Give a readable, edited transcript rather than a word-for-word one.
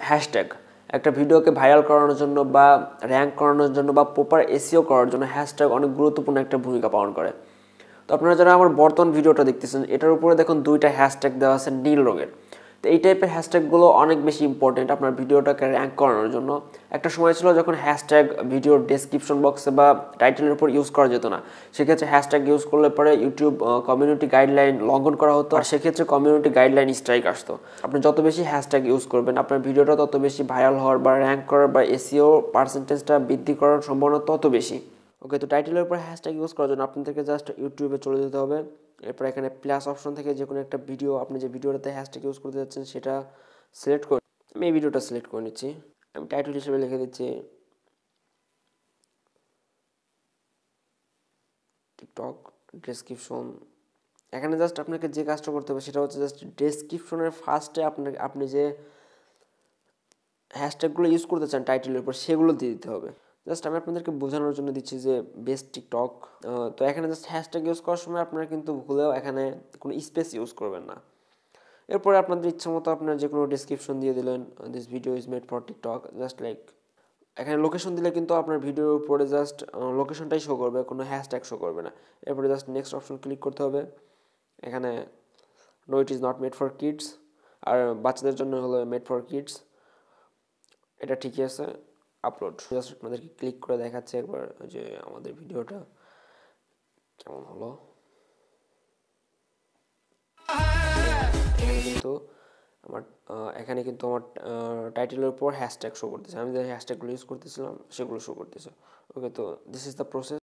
Hashtag একটা ভিডিওকে viral করানোর জন্য বা র্যাঙ্ক করানোর জন্য বা প্রপার এসইও করার জন্য হ্যাশট্যাগ অনেক গুরুত্বপূর্ণ একটা ভূমিকা পালন করে। তো আপনারা যারা আমার বর্তমান ভিডিওটা দেখতেছেন এটার উপরে দেখুন দুইটা হ্যাশট্যাগ দেওয়া আছে নীল রঙের। তো এই টাইপের হ্যাশট্যাগুলো অনেক বেশি ইম্পর্টেন্ট আপনার ভিডিওটাকে র্যাঙ্ক করানোর জন্য। একটা সময় ছিল যখন হ্যাশট্যাগ ভিডিওর ডেসক্রিপশন বক্সে বা টাইটেলের উপর ইউজ করা যেত না, সেক্ষেত্রে হ্যাশট্যাগ ইউজ করলে পরে ইউটিউব কমিউনিটি গাইডলাইন লঙ্ঘন করা হতো, আর সেক্ষেত্রে কমিউনিটি গাইডলাইন স্ট্রাইক আসতো। আপনি যত বেশি হ্যাশট্যাগ ইউজ করবেন আপনার ভিডিওটা তত বেশি ভাইরাল হওয়ার বা র্যাঙ্ক করার বা এসইও পার্সেন্টেজটা বৃদ্ধি করার সম্ভাবনা তত বেশি। ওকে, তো টাইটেলের উপর হ্যাশট্যাগ ইউজ করার জন্য আপনাদেরকে জাস্ট ইউটিউবে চলে যেতে হবে। এরপর এখানে প্লাস অপশন থেকে যে কোনো একটা ভিডিও, আপনি যে ভিডিওটাতে হ্যাশট্যাগ ইউজ করতে যাচ্ছেন সেটা সিলেক্ট করে, আমি এই ভিডিওটা সিলেক্ট করে নিচ্ছি। আমি টাইটেল হিসেবে লিখে দিচ্ছি টিকটক ডেসক্রিপশন। এখানে জাস্ট আপনাকে যে কাজটা করতে হবে সেটা হচ্ছে জাস্ট ডেসক্রিপশনের ফার্স্টে আপনি যে হ্যাশট্যাগুলো ইউজ করতে চান টাইটেলের উপর সেগুলো দিয়ে দিতে হবে। জাস্ট আমি আপনাদেরকে বোঝানোর জন্য দিচ্ছি যে বেস্ট টিকটক। তো এখানে জাস্ট হ্যাশট্যাগ ইউজ করার সময় আপনারা কিন্তু ভুলেও এখানে কোনো স্পেস ইউজ করবেন না। এরপরে আপনাদের ইচ্ছা মতো আপনার যে কোনো ডেসক্রিপশন দিয়ে দিলেন, this video is made for TikTok, just like. এখানে লোকেশন দিলে কিন্তু আপনার ভিডিওর উপরে জাস্ট লোকেশনটাই শো করবে, কোনো হ্যাশট্যাগ শো করবে না। এরপরে জাস্ট নেক্সট অপশন ক্লিক করতে হবে। এখানে no it is not made for kids, আর বাচ্চাদের জন্য হলো মেড ফর কিডস, এটা ঠিকই আছে। আপলোড জাস্ট আপনাদেরকে ক্লিক করে দেখাচ্ছে একবার যে আমাদের ভিডিওটা কেমন হলো। কিন্তু আমার এখানে কিন্তু আমার টাইটেলের উপর হ্যাশট্যাগ শো করতেছে, আমি যে হ্যাশট্যাগুলো ইউজ করতেছিলাম সেগুলো শো করতেছে। ওকে, তো দিস ইজ দ্য প্রসেস।